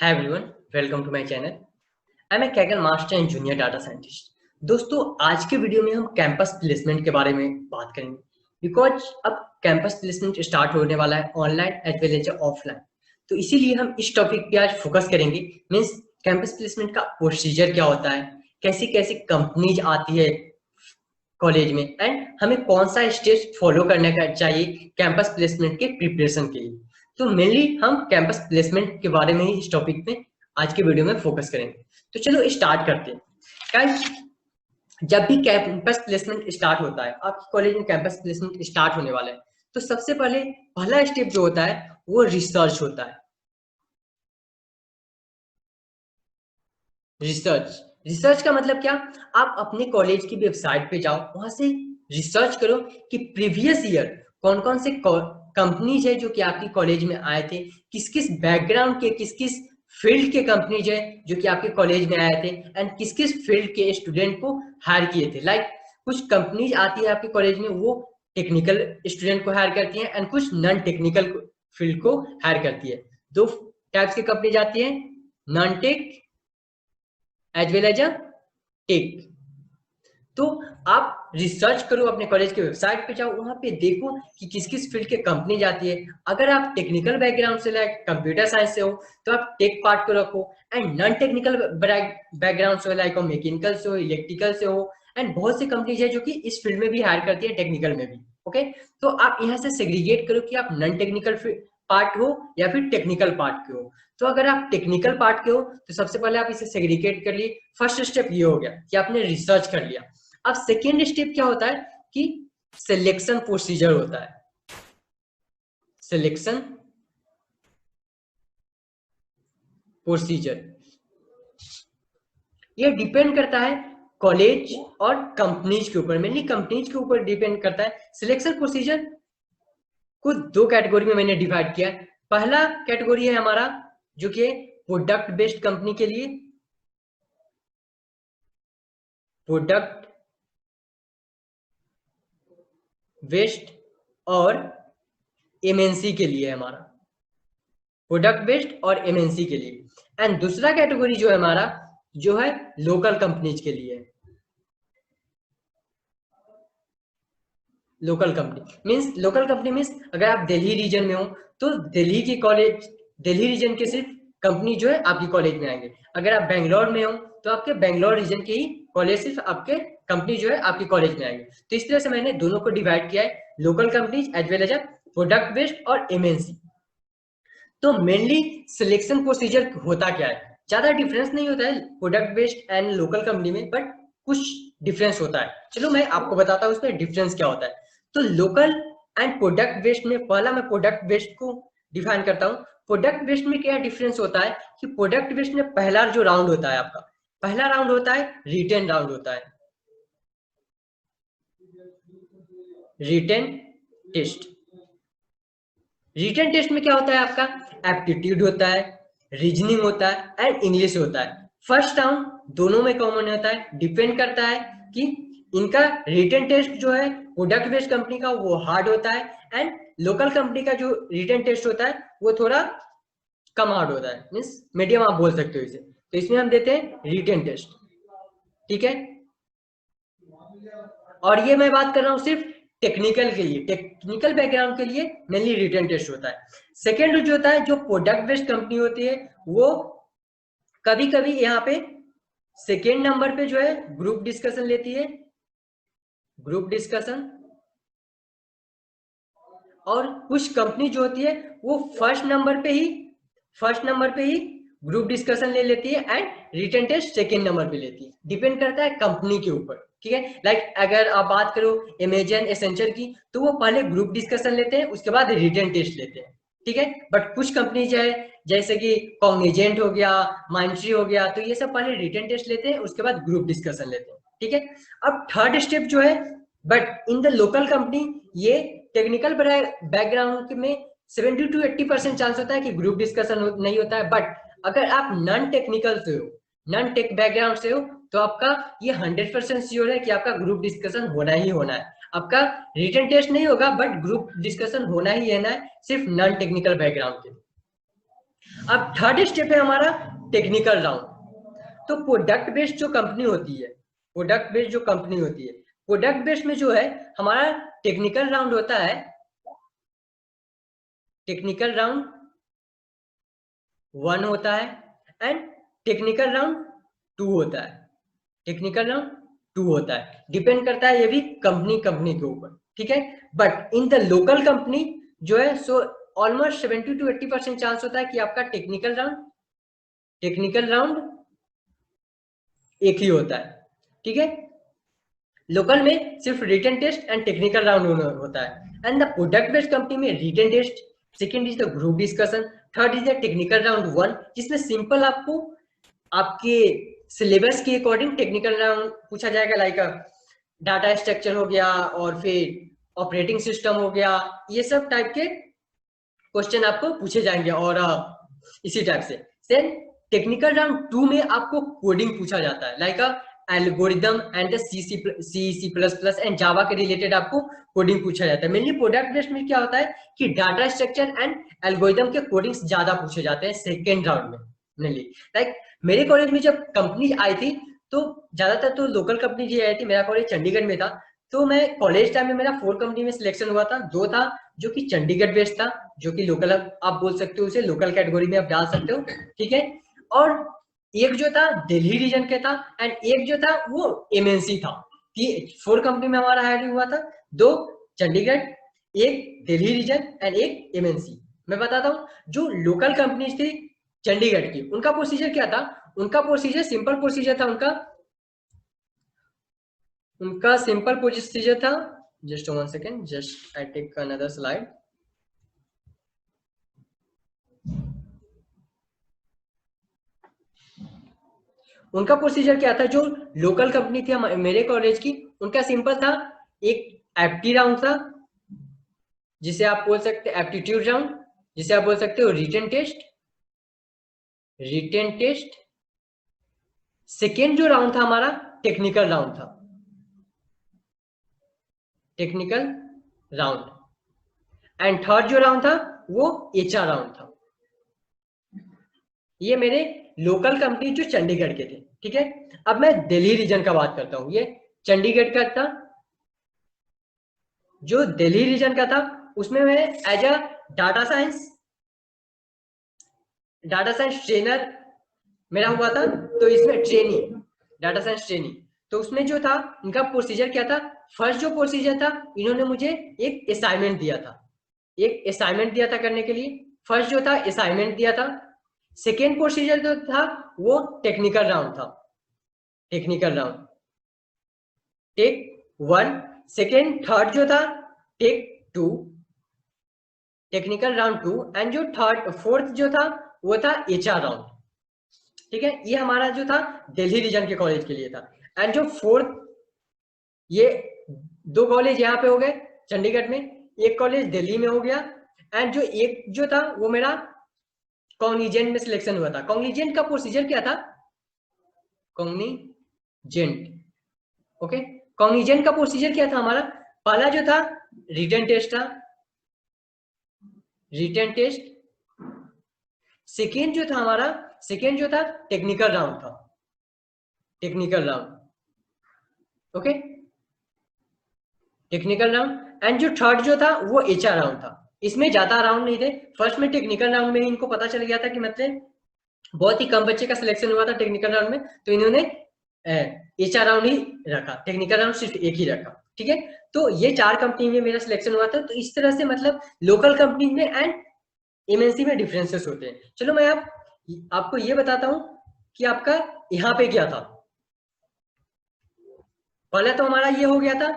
Hi everyone, welcome to my channel. I'm a Kaggle master and junior data scientist. दोस्तों, आज के video में हम कैंपस प्लेसमेंट के बारे में बात करेंगे बिकॉज अब कैंपस प्लेसमेंट स्टार्ट होने वाला है online as well as offline. तो इसीलिए हम इस टॉपिक पे आज फोकस करेंगे। मीन्स कैंपस प्लेसमेंट का प्रोसीजर क्या होता है, कैसी कैसी कंपनीज आती है कॉलेज में, एंड हमें कौन सा स्टेज फॉलो करने का चाहिए कैंपस प्लेसमेंट के प्रिपरेशन के लिए। तो मेनली हम कैंपस प्लेसमेंट के बारे में ही इस टॉपिक में आज के वीडियो में फोकस करेंगे। तो चलो स्टार्ट करते हैं। गाइस, जब भी कैंपस प्लेसमेंट स्टार्ट होता है, आपके कॉलेज में कैंपस प्लेसमेंट स्टार्ट होने वाला है, तो सबसे पहले पहला स्टेप जो होता है वो रिसर्च होता है। रिसर्च रिसर्च का मतलब क्या? आप अपने कॉलेज की वेबसाइट पे जाओ, वहां से रिसर्च करो कि प्रीवियस ईयर कौन कौन से कंपनीज है जो कि आपकी कॉलेज में आए थे, किस किस बैकग्राउंड के, किस किस फील्ड के कंपनीज है जो कि आपके कॉलेज में आए थे, एंड किस किस फील्ड के स्टूडेंट को हायर किए थे। लाइक कुछ कंपनीज आती है आपके कॉलेज में, वो टेक्निकल स्टूडेंट को हायर करती है एंड कुछ नॉन टेक्निकल फील्ड को हायर करती है। दो टाइप्स की कंपनीज आती है, non tech as well as a tech. तो आप रिसर्च करो, अपने कॉलेज के वेबसाइट पे जाओ, वहां पे देखो कि किस किस फील्ड के कंपनी जाती है। अगर आप टेक्निकल बैकग्राउंड से, लाइक कंप्यूटर साइंस से हो, तो आप टेक पार्ट को रखो, एंड नॉन टेक्निकल बैकग्राउंड से, लाइक मैकेनिकल से हो, इलेक्ट्रिकल से हो, एंड बहुत सी कंपनीज है जो कि इस फील्ड में भी हायर करती है, टेक्निकल में भी। ओके, तो आप यहाँ से सेग्रीगेट करो कि आप नॉन टेक्निकल पार्ट हो या फिर टेक्निकल पार्ट के हो। तो अगर आप टेक्निकल पार्ट के हो तो सबसे पहले आप इसे सेग्रीगेट कर लिए। फर्स्ट स्टेप ये हो गया कि आपने रिसर्च कर लिया। अब सेकेंड स्टेप क्या होता है कि सिलेक्शन प्रोसीजर होता है। सिलेक्शन प्रोसीजर ये डिपेंड करता है कॉलेज और कंपनीज के ऊपर, मेनली कंपनीज के ऊपर डिपेंड करता है। सिलेक्शन प्रोसीजर को दो कैटेगरी में मैंने डिवाइड किया है। पहला कैटेगरी है हमारा जो कि प्रोडक्ट बेस्ड कंपनी के लिए, प्रोडक्ट बेस्ड, और एमएनसी के लिए हमारा प्रोडक्ट बेस्ड और एमएनसी के लिए। एंड दूसरा कैटेगरी जो है हमारा, जो है लोकल कंपनीज के लिए। लोकल कंपनी मीन्स अगर आप दिल्ली रीजन में हो तो दिल्ली की कॉलेज, दिल्ली रीजन के सिर्फ कंपनी जो है आपकी कॉलेज में आएंगे। अगर आप बेंगलोर में हो तो आपके बेंगलोर रीजन के ही कॉलेज, सिर्फ आपके कंपनी जो है आपकी कॉलेज में आएंगे। तो इस तरह से मैंने दोनों को डिवाइड किया है, local companies as well as product based और एमएनसी। तो मेनली सिलेक्शन प्रोसीजर होता क्या है, ज्यादा डिफरेंस नहीं होता है product based and local company में, बट कुछ डिफरेंस होता है। चलो मैं आपको बताता हूँ उसमें डिफरेंस क्या होता है। तो लोकल एंड प्रोडक्ट बेस्ड में पहला मैं प्रोडक्ट बेस्ड को डिफाइन करता हूँ। प्रोडक्ट बेस्ड में क्या डिफरेंस होता है कि प्रोडक्ट बेस्ड में पहला जो राउंड होता है आपका, पहला राउंड होता है रिटेन राउंड होता है, रिटेन टेस्ट। रिटन टेस्ट में क्या होता है आपका, एप्टीट्यूड होता है, रीजनिंग होता है एंड इंग्लिश होता है। फर्स्ट राउंड दोनों में कॉमन होता है। डिपेंड करता है कि इनका रिटन टेस्ट जो है प्रोडक्ट बेस्ड कंपनी का वो हार्ड होता है, एंड लोकल कंपनी का जो रिटन टेस्ट होता है वो थोड़ा कम हार्ड होता है, मीन्स मीडियम आप बोल सकते हो इसे। तो इसमें हम देते हैं रिटन टेस्ट, ठीक है। और ये मैं बात कर रहा हूँ सिर्फ टेक्निकल के लिए, टेक्निकल बैकग्राउंड के लिए मेनली रिटन टेस्ट होता है। सेकेंड जो होता है, जो प्रोडक्ट बेस्ड कंपनी होती है, वो कभी कभी यहाँ पे सेकेंड नंबर पे जो है ग्रुप डिस्कशन लेती है, ग्रुप डिस्कशन। और कुछ कंपनी जो होती है वो फर्स्ट नंबर पे ही ग्रुप डिस्कशन ले लेती है and written test second number पे लेती है। डिपेंड करता है कंपनी के ऊपर, ठीक है। लाइक अगर आप बात करो अमेजन, एसेंचर की, तो वो पहले ग्रुप डिस्कशन लेते हैं, उसके बाद रिटन टेस्ट लेते हैं, ठीक है। बट कुछ कंपनी जो है जैसे कि कॉग्निजेंट हो गया, माइंट्री हो गया, तो ये सब पहले रिटन टेस्ट लेते हैं, उसके बाद ग्रुप डिस्कशन लेते हैं, ठीक है। अब थर्ड स्टेप जो है, but in the local company, ये टेक्निकल बैकग्राउंड में 70 to 80% चांस होता है कि ग्रुप डिस्कशन नहीं होता है। बट अगर आप नॉन टेक्निकल से हो, नॉन टेक बैकग्राउंड से हो, तो आपका ये 100% श्योर है कि आपका ग्रुप डिस्कशन होना ही होना है। आपका रिटन टेस्ट नहीं होगा बट ग्रुप डिस्कशन होना ही है ना, सिर्फ नॉन टेक्निकल बैकग्राउंड के। अब थर्ड स्टेप है हमारा टेक्निकल राउंड। तो प्रोडक्ट बेस्ड जो कंपनी होती है, प्रोडक्ट बेस्ड जो कंपनी होती है, प्रोडक्ट बेस्ड में जो है हमारा टेक्निकल राउंड होता है, टेक्निकल राउंड 1 होता है एंड टेक्निकल राउंड 2 होता है, टेक्निकल राउंड 2 होता है, डिपेंड करता है ये भी कंपनी के ऊपर, ठीक है। But in the local company जो है सो ऑलमोस्ट 70 to 80% चांस होता है कि आपका टेक्निकल राउंड एक ही होता है, ठीक है। लोकल में सिर्फ written test and technical round होता है, and the product based company में written test, second is the group discussion, third is the technical round 1, जिसमें सिंपल आपको आपके सिलेबस के अकॉर्डिंग टेक्निकल राउंड पूछा जाएगा, लाइक डाटा स्ट्रक्चर हो गया और फिर ऑपरेटिंग सिस्टम हो गया, ये सब टाइप के क्वेश्चन आपको पूछे जाएंगे और इसी टाइप से। देन टेक्निकल राउंड 2 में आपको कोडिंग पूछा जाता है, like algorithm and C++ and Java के रिलेटेड आपको कोडिंग पूछा जाता है। मेनली प्रोडक्ट बेस्ड में क्या होता है कि डाटा स्ट्रक्चर एंड एल्गोरिदम के कोडिंग्स ज्यादा पूछे जाते हैं सेकेंड राउंड में मेनली। लाइक मेरे कॉलेज में जब कंपनी आई थी तो ज्यादातर तो लोकल कंपनी जी आई थी, मेरा कॉलेज चंडीगढ़ में था, तो मैं कॉलेज टाइम में मेरा 4 कंपनी में सिलेक्शन हुआ था। 2 था जो कि चंडीगढ़ बेस्ड था, जो कि लोकल आप बोल सकते हो, उसे लोकल कैटेगरी में आप डाल सकते हो, ठीक है। और एक जो था दिल्ली रीजन के था एंड एक जो था वो एमएनसी था। 4 कंपनी में हमारा हायरिंग हुआ था, 2 चंडीगढ़, एक दिल्ली रीजन एंड एक एमएनसी। मैं बताता हूँ जो लोकल कंपनीज थी चंडीगढ़ की, उनका प्रोसीजर क्या था, उनका प्रोसीजर सिंपल प्रोसीजर था, उनका सिंपल प्रोसीजर था। जस्ट 1 सेकेंड, just I take another slide. उनका प्रोसीजर क्या था, जो लोकल कंपनी थी मेरे कॉलेज की, उनका सिंपल था, एक एप्टी राउंड था जिसे आप बोल सकते हैं एप्टीट्यूड राउंड, जिसे आप बोल सकते हो रिटन टेस्ट। सेकेंड जो राउंड था हमारा टेक्निकल राउंड था, टेक्निकल राउंड एंड थर्ड जो राउंड था वो एचआर राउंड था। ये मेरे लोकल कंपनी जो चंडीगढ़ के थे, ठीक है। अब मैं दिल्ली रीजन का बात करता हूं, ये चंडीगढ़ का था, जो दिल्ली रीजन का था उसमें मैं as a data science trainer मेरा हुआ था, तो इसमें डाटा साइंस ट्रेनिंग, तो उसमें जो था इनका प्रोसीजर क्या था, फर्स्ट जो प्रोसीजर था इन्होंने मुझे एक असाइनमेंट दिया था, करने के लिए। फर्स्ट जो था असाइनमेंट दिया था, सेकेंड प्रोसीजर जो था वो टेक्निकल राउंड था, टेक 1, सेकेंड थर्ड जो था टेक 2, टेक्निकल राउंड 2 एंड जो फोर्थ जो था वो था एचआर राउंड, ठीक है। ये हमारा जो था दिल्ली रीजन के कॉलेज के लिए था। एंड जो फोर्थ, ये 2 कॉलेज यहाँ पे हो गए चंडीगढ़ में, एक कॉलेज दिल्ली में हो गया, एंड जो एक जो था वो मेरा कॉग्निजेंट में सिलेक्शन हुआ था। कॉग्निजेंट का प्रोसीजर क्या था, कॉग्निजेंट, ओके, कॉग्निजेंट का प्रोसीजर क्या था हमारा, पहला जो था रिटन टेस्ट, सेकेंड जो था technical round, okay, technical round and जो थर्ड जो था वो एचआर राउंड था। इसमें ज्यादा राउंड नहीं थे, फर्स्ट में टेक्निकल राउंड में इनको पता चल गया था कि मतलब बहुत ही कम बच्चे का सिलेक्शन हुआ था टेक्निकल राउंड में, तो इन्होंने एचआर राउंड ही रखा, टेक्निकल राउंड सिर्फ एक ही रखा, ठीक है। तो ये 4 कंपनी में मेरा सिलेक्शन हुआ था। तो इस तरह से मतलब लोकल कंपनी में एंड एमएनसी में डिफरेंसेस होते हैं। चलो मैं आपको ये बताता हूं कि आपका यहाँ पे क्या था। पहले तो हमारा ये हो गया था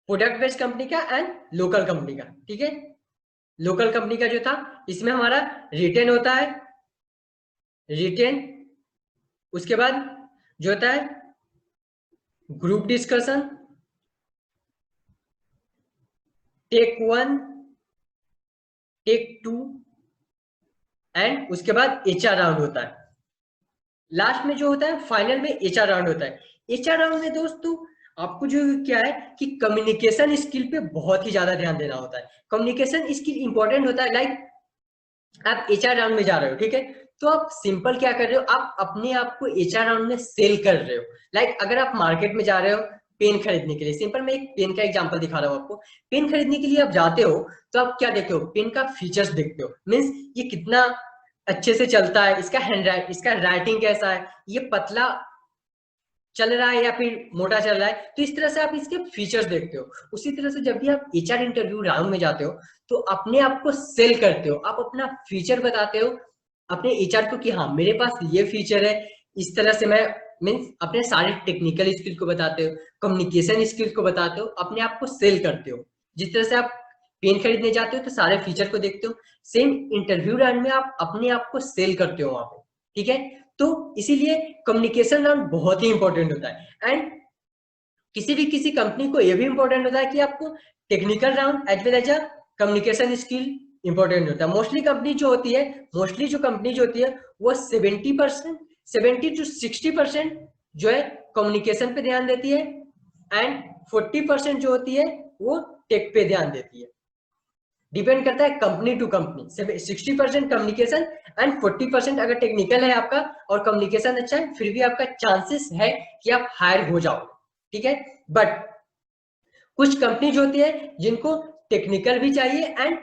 प्रोडक्ट बेस्ड कंपनी का एंड लोकल कंपनी का, ठीक है। लोकल कंपनी का जो था इसमें हमारा रिटेन होता है, उसके बाद जो होता है group discussion, tech 1, tech 2 and उसके बाद एचआर राउंड होता है। लास्ट में जो होता है फाइनल में एचआर राउंड होता है। एचआर राउंड में दोस्तों आपको जो क्या है कि कम्युनिकेशन स्किल पे बहुत ही ज्यादा ध्यान देना होता है। कम्युनिकेशन स्किल इंपॉर्टेंट होता है, लाइक आप एचआर राउंड में जा रहे हो, ठीक है, तो आप सिंपल क्या कर रहे हो, आप अपने आप को एचआर राउंड में सेल कर रहे हो। लाइक अगर आप मार्केट में जा रहे हो पेन खरीदने के लिए, सिंपल मैं एक पेन का एग्जांपल दिखा रहा हूँ आपको। पेन खरीदने के लिए आप जाते हो तो आप क्या देखते हो, पेन का फीचर्स देखते हो, मीन्स ये कितना अच्छे से चलता है, इसका इसका राइटिंग कैसा है, ये पतला चल रहा है या फिर मोटा चल रहा है, तो इस तरह से आप इसके फीचर्स देखते हो। उसी तरह से जब भी आप एचआर इंटरव्यू राउंड में जाते हो तो अपने आप को सेल करते हो, आप अपना फीचर बताते हो अपने एचआर को कि हाँ मेरे पास ये फीचर है। इस तरह से मैं मीन्स अपने सारे टेक्निकल स्किल को बताते हो, कम्युनिकेशन स्किल को बताते हो, अपने आप को सेल करते हो। जिस तरह से आप पेन खरीदने जाते हो तो सारे फीचर को देखते हो, सेम इंटरव्यू राउंड में आप अपने आप को सेल करते हो वहां पे, ठीक है। तो इसीलिए कम्युनिकेशन राउंड बहुत ही इंपॉर्टेंट होता है। एंड किसी कंपनी को यह भी इंपॉर्टेंट होता है कि आपको technical round as well as a communication skill important होता है। मोस्टली जो कंपनी जो होती है वो 70% 70 to 60% जो है कम्युनिकेशन पे ध्यान देती है, एंड 40% जो होती है वो टेक पे ध्यान देती है। डिपेंड करता है company to company. 60% communication and 40% अगर टेक्निकल है आपका और कम्युनिकेशन अच्छा है, फिर भी आपका चांसेस है कि आप हायर हो जाओ, ठीक है। बट कुछ कंपनी जो होती है जिनको टेक्निकल भी चाहिए एंड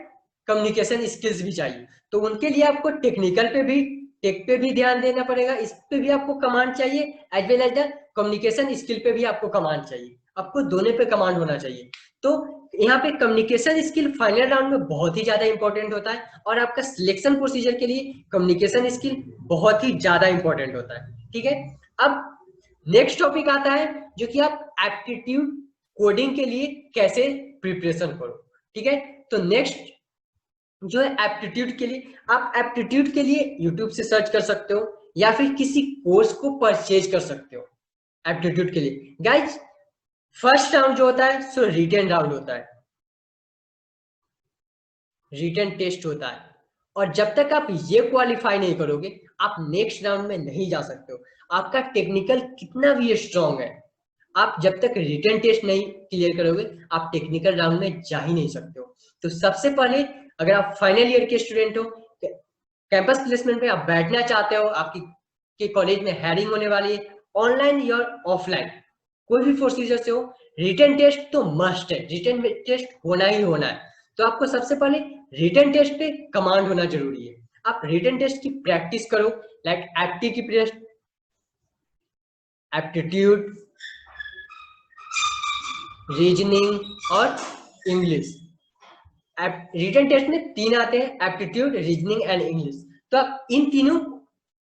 कम्युनिकेशन स्किल्स भी चाहिए, तो उनके लिए आपको टेक्निकल पे भी टेक पे भी ध्यान देना पड़ेगा, इस पे भी आपको कमांड चाहिए, as well as the communication skill पे भी आपको कमांड चाहिए, आपको दोनों पे कमांड होना चाहिए। तो यहाँ पे कम्युनिकेशन स्किल फाइनल राउंड में बहुत ही ज्यादा इंपॉर्टेंट होता है, और आपका सिलेक्शन प्रोसीजर के लिए कम्युनिकेशन स्किल बहुत ही ज्यादा इंपॉर्टेंट होता है, ठीक है। अब नेक्स्ट टॉपिक आता है जो कि आप एप्टीट्यूड कोडिंग के लिए कैसे प्रिपरेशन करो, ठीक है। तो नेक्स्ट जो है एप्टीट्यूड के लिए, आप एप्टीट्यूड के लिए यूट्यूब से सर्च कर सकते हो या फिर किसी कोर्स को परचेज कर सकते हो एप्टीट्यूड के लिए। गाइज फर्स्ट राउंड जो होता है सो रिटन राउंड होता है, रिटन टेस्ट होता है, और जब तक आप ये क्वालिफाई नहीं करोगे आप नेक्स्ट राउंड में नहीं जा सकते हो। आपका टेक्निकल कितना भी स्ट्रांग है, आप जब तक रिटन टेस्ट नहीं क्लियर करोगे आप टेक्निकल राउंड में जा ही नहीं सकते हो। तो सबसे पहले अगर आप फाइनल ईयर के स्टूडेंट हो, कैंपस प्लेसमेंट पे आप बैठना चाहते हो, आपकी के कॉलेज में हायरिंग होने वाली है, ऑनलाइन या ऑफलाइन कोई भी प्रोसीजर से हो, रिटन टेस्ट तो मस्ट है, रिटन टेस्ट होना ही होना है। तो आपको सबसे पहले रिटन टेस्ट पे कमांड होना जरूरी है। आप रिटन टेस्ट की प्रैक्टिस करो, लाइक एप्टी की एप्टीट्यूड, रीजनिंग और इंग्लिश। रिटन टेस्ट में 3 आते हैं, एप्टीट्यूड, रीजनिंग एंड इंग्लिश। तो आप इन तीनों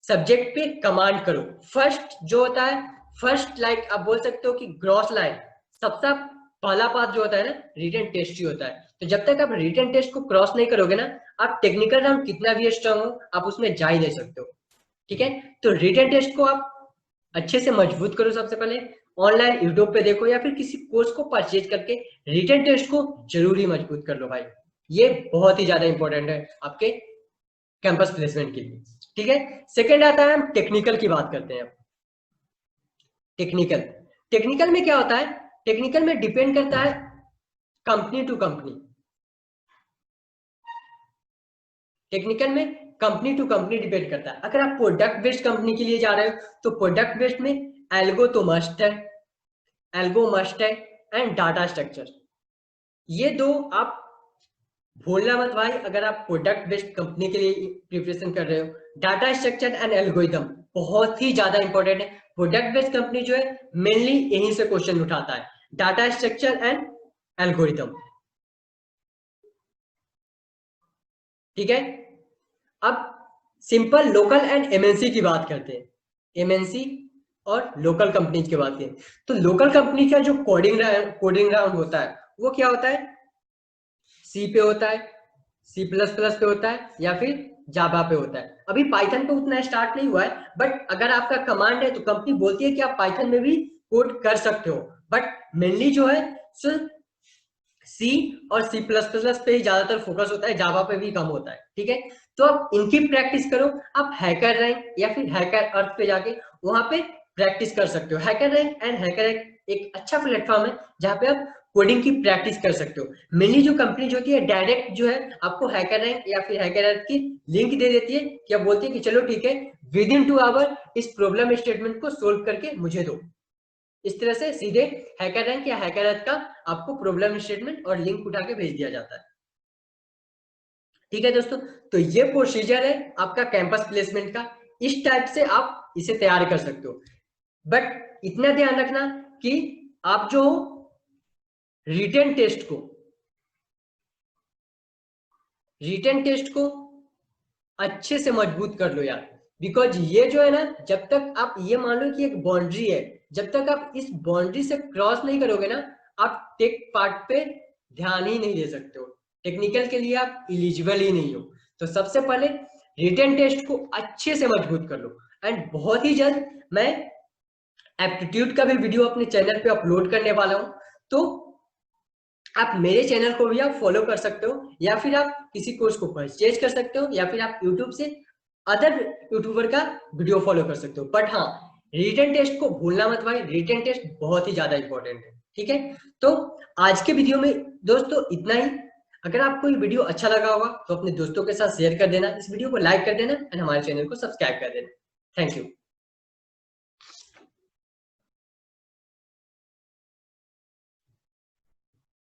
सब्जेक्ट पे कमांड करो। फर्स्ट जो होता है, फर्स्ट लाइक आप बोल सकते हो कि ग्रॉस लाइन, सबसे पहला पार्ट जो होता है ना रिटन टेस्ट ही होता है। तो जब तक आप रिटन टेस्ट को क्रॉस नहीं करोगे ना, आप टेक्निकल राउंड कितना भी स्ट्रांग हो आप उसमें जा ही नहीं सकते हो, ठीक है। तो रिटन टेस्ट को आप अच्छे से मजबूत करो। सबसे पहले ऑनलाइन यूट्यूब पे देखो या फिर किसी कोर्स को परचेज करके रिटन टेस्ट को जरूरी मजबूत कर लो भाई, ये बहुत ही ज्यादा इंपॉर्टेंट है आपके कैंपस प्लेसमेंट के लिए, ठीक है। सेकंड आता है, हम टेक्निकल की बात करते हैं। टेक्निकल टेक्निकल में क्या होता है, टेक्निकल में डिपेंड करता है कंपनी टू कंपनी। टेक्निकल में कंपनी टू कंपनी डिपेंड करता है। अगर आप प्रोडक्ट बेस्ड कंपनी के लिए जा रहे हो तो प्रोडक्ट बेस्ड में एल्गो तो मस्ट है, एल्गो मस्ट है, एंड डाटा स्ट्रक्चर, ये दो आप भूलना मत भाई। अगर आप प्रोडक्ट बेस्ड कंपनी के लिए प्रिपरेशन कर रहे हो, डाटा स्ट्रक्चर एंड एल्गोरिथम बहुत ही ज्यादा इंपॉर्टेंट है। प्रोडक्ट बेस्ड कंपनी जो है मेनली यहीं से क्वेश्चन उठाता है, डाटा स्ट्रक्चर एंड एल्गोरिथम, ठीक है। अब सिंपल लोकल एंड एमएनसी की बात करते हैं, एमएनसी और लोकल कंपनीज की बात करें तो लोकल कंपनी का जो कोडिंग राउंड होता है वो क्या होता है, सी पे होता है, सी प्लस प्लस पे होता है या फिर जावा पे होता है। अभी पाइथन पे उतना स्टार्ट नहीं हुआ है, बट अगर आपका कमांड है तो कंपनी बोलती है कि आप पाइथन में भी कोड कर सकते हो, बट मेनली जो है सिर्फ सी और सी प्लस प्लस पे ही ज्यादातर फोकस होता है, जावा पे भी कम होता है, ठीक है। तो आप इनकी प्रैक्टिस करो, आप हैकर रैंक या फिर हैकर अर्थ पे जाके वहां पे प्रैक्टिस कर सकते हो। हैकर रैंक एंड हैकर एक अच्छा प्लेटफॉर्म है जहाँ पे आप कोडिंग की प्रैक्टिस कर सकते हो। मेनली जो कंपनी जो होती है डायरेक्ट जो है आपको हैकर रैंक या फिर हैकर की लिंक दे देती है, क्या बोलती है कि चलो ठीक है विद इन 2 आवर इस प्रॉब्लम स्टेटमेंट को सोल्व करके मुझे दो। इस तरह से सीधे हैकर रैंक या हैकर का आपको प्रॉब्लम स्टेटमेंट और लिंक उठा के भेज दिया जाता है। ठीक है दोस्तों, तो ये प्रोसीजर है आपका कैंपस प्लेसमेंट का। इस टाइप से आप इसे तैयार कर सकते हो, बट इतना ध्यान रखना कि आप जो रिटन टेस्ट को अच्छे से मजबूत कर लो यार। बिकॉज ये जो है ना, जब तक आप ये मान लो कि एक बाउंड्री है, जब तक आप इस बाउंड्री से क्रॉस नहीं करोगे ना, आप टेक पार्ट पे ध्यान ही नहीं दे सकते हो, टेक्निकल के लिए आप एलिजिबल ही नहीं हो। तो सबसे पहले रिटन टेस्ट को अच्छे से मजबूत कर लो। एंड बहुत ही जल्द मैं एप्टीट्यूड का भी वीडियो अपने चैनल पे अपलोड करने वाला हूं, तो आप मेरे चैनल को भी आप फॉलो कर सकते हो, या फिर आप किसी कोर्स को परचेज कर सकते हो, या फिर आप यूट्यूब से अदर यूट्यूबर का वीडियो फॉलो कर सकते हो। बट हाँ, रिटन टेस्ट को भूलना मत भाई, रिटन टेस्ट बहुत ही ज्यादा इंपॉर्टेंट है। ठीक है, तो आज के वीडियो में दोस्तों इतना ही। अगर आपको ये वीडियो अच्छा लगा होगा तो अपने दोस्तों के साथ शेयर कर देना, इस वीडियो को लाइक कर देना एंड हमारे चैनल को सब्सक्राइब कर देना। Thank you.